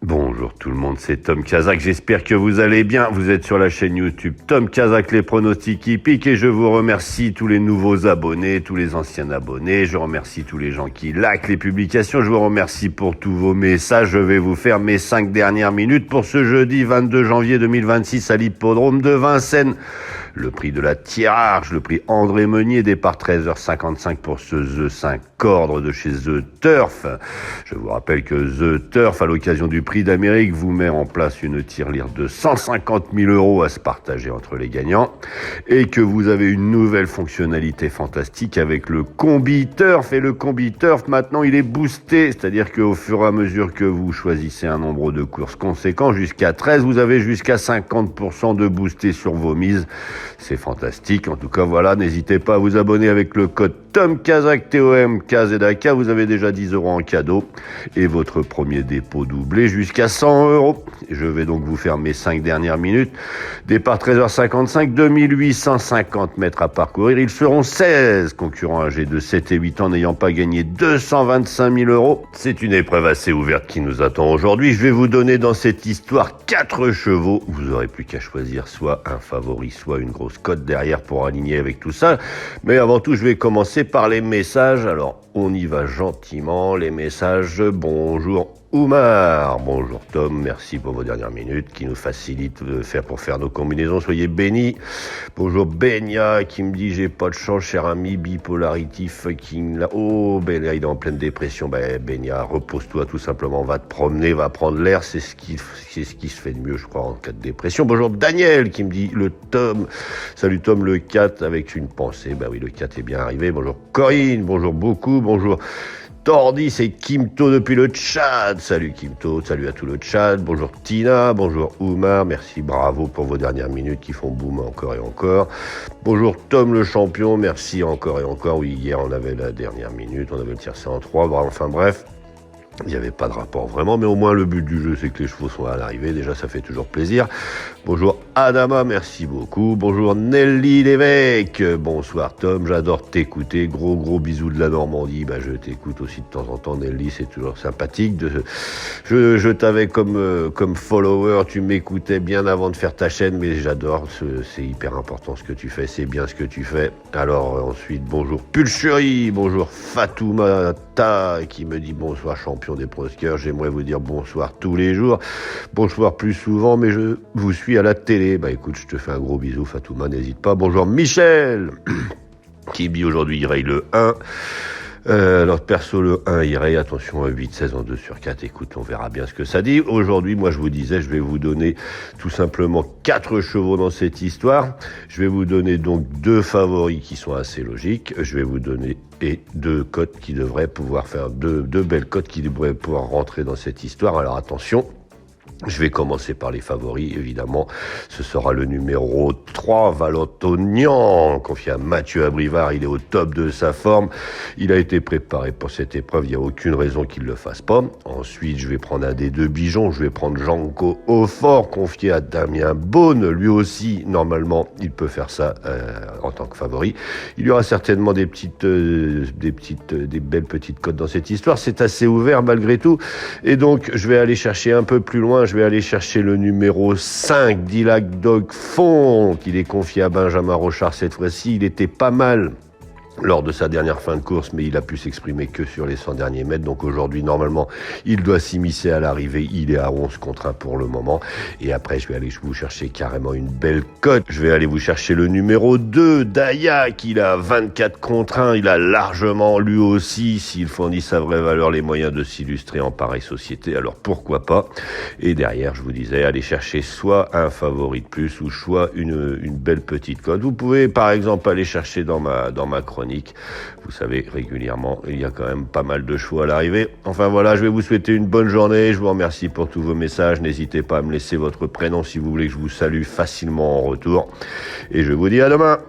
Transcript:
Bonjour tout le monde, c'est Tom Kazak, j'espère que vous allez bien. Vous êtes sur la chaîne YouTube Tom Kazak, les pronostics hippiques, et je vous remercie tous les nouveaux abonnés, tous les anciens abonnés. Je remercie tous les gens qui likent les publications. Je vous remercie pour tous vos messages. Je vais vous faire mes 5 dernières minutes pour ce jeudi 22 janvier 2026 à l'hippodrome de Vincennes. Le prix de la Tirage, le prix André Meunier, départ 13h55 pour ce The 5 ordre de chez The Turf. Je vous rappelle que The Turf, à l'occasion du prix d'Amérique, vous met en place une tirelire de 150 000 € à se partager entre les gagnants, et que vous avez une nouvelle fonctionnalité fantastique avec le Combi Turf. Et le Combi Turf, maintenant, il est boosté, c'est-à-dire qu'au fur et à mesure que vous choisissez un nombre de courses conséquent, jusqu'à 13, vous avez jusqu'à 50% de boosté sur vos mises. C'est fantastique. En tout cas, voilà, n'hésitez pas à vous abonner avec le code TOMKAZAK, TOMKZAK. Vous avez déjà 10 € en cadeau et votre premier dépôt doublé jusqu'à 100 €. Je vais donc vous faire mes 5 dernières minutes. Départ 13h55, 2850 mètres à parcourir. Ils seront 16 concurrents âgés de 7 et 8 ans n'ayant pas gagné 225 000 €. C'est une épreuve assez ouverte qui nous attend aujourd'hui. Je vais vous donner dans cette histoire 4 chevaux. Vous aurez plus qu'à choisir soit un favori, soit une grosse cote derrière pour aligner avec tout ça. Mais avant tout, je vais commencer par les messages. Alors, on y va gentiment. Les messages. Bonjour Oumar. Bonjour Tom. Merci pour vos dernières minutes qui nous facilitent pour faire nos combinaisons. Soyez bénis. Bonjour Benya qui me dit j'ai pas de chance, cher ami. Bipolarity fucking là. Oh, Benya, il est en pleine dépression. Benya, repose-toi tout simplement. Va te promener, va prendre l'air. C'est ce qui se fait de mieux, je crois, en cas de dépression. Bonjour Daniel qui me dit le Tom. Salut Tom, le 4 avec une pensée. Oui, le 4 est bien arrivé. Bonjour Corinne. Bonjour beaucoup. Bonjour Tordi, c'est Kimto depuis le Tchad. Salut Kimto, salut à tout le Tchad. Bonjour Tina, bonjour Oumar, merci, bravo pour vos dernières minutes qui font boum encore et encore. Bonjour Tom le champion, merci encore et encore. Oui, hier on avait la dernière minute, on avait le tiré en 3, enfin bref. Il n'y avait pas de rapport vraiment, mais au moins le but du jeu, c'est que les chevaux sont à l'arrivée. Déjà, ça fait toujours plaisir. Bonjour Adama, merci beaucoup. Bonjour Nelly Lévesque. Bonsoir Tom, j'adore t'écouter. Gros bisous de la Normandie. Je t'écoute aussi de temps en temps, Nelly, c'est toujours sympathique. Je t'avais comme follower, tu m'écoutais bien avant de faire ta chaîne, mais j'adore, c'est hyper important ce que tu fais, c'est bien ce que tu fais. Alors ensuite, bonjour Pulcherie, bonjour Fatoumata qui me dit bonsoir champion des proskers, j'aimerais vous dire bonsoir tous les jours, bonsoir plus souvent, mais je vous suis à la télé. Écoute, je te fais un gros bisou Fatouma, n'hésite pas. Bonjour Michel qui dit aujourd'hui il raye le 1. Alors perso le 1 irait, attention 8-16 en 2/4, écoute on verra bien ce que ça dit. Aujourd'hui moi je vous disais je vais vous donner tout simplement 4 chevaux dans cette histoire. Je vais vous donner donc 2 favoris qui sont assez logiques. Je vais vous donner 2 cotes qui devraient pouvoir faire 2 belles cotes qui devraient pouvoir rentrer dans cette histoire. Alors attention. Je vais commencer par les favoris, évidemment. Ce sera le numéro 3, Valentonian, confié à Mathieu Abrivard. Il est au top de sa forme. Il a été préparé pour cette épreuve. Il n'y a aucune raison qu'il ne le fasse pas. Ensuite, je vais prendre un des 2 bijons. Je vais prendre Janko Aufort, confié à Damien Beaune. Lui aussi, normalement, il peut faire ça en tant que favori. Il y aura certainement des belles petites cotes dans cette histoire. C'est assez ouvert malgré tout. Et donc, je vais aller chercher un peu plus loin. Je vais aller chercher le numéro 5, Dilac Dog Font. Il est confié à Benjamin Rochard cette fois-ci. Il était pas mal lors de sa dernière fin de course, mais il a pu s'exprimer que sur les 100 derniers mètres. Donc aujourd'hui, normalement, il doit s'immiscer à l'arrivée. Il est à 11 contre 1 pour le moment. Et après, je vais aller vous chercher carrément une belle cote. Je vais aller vous chercher le numéro 2, Dayak. Il a 24 contre 1. Il a largement, lui aussi, s'il fournit sa vraie valeur, les moyens de s'illustrer en pareille société. Alors pourquoi pas? Et derrière, je vous disais, allez chercher soit un favori de plus ou soit une belle petite cote. Vous pouvez, par exemple, aller chercher dans ma chronique. Vous savez, régulièrement, il y a quand même pas mal de chevaux à l'arrivée. Enfin voilà, je vais vous souhaiter une bonne journée. Je vous remercie pour tous vos messages. N'hésitez pas à me laisser votre prénom si vous voulez que je vous salue facilement en retour. Et je vous dis à demain.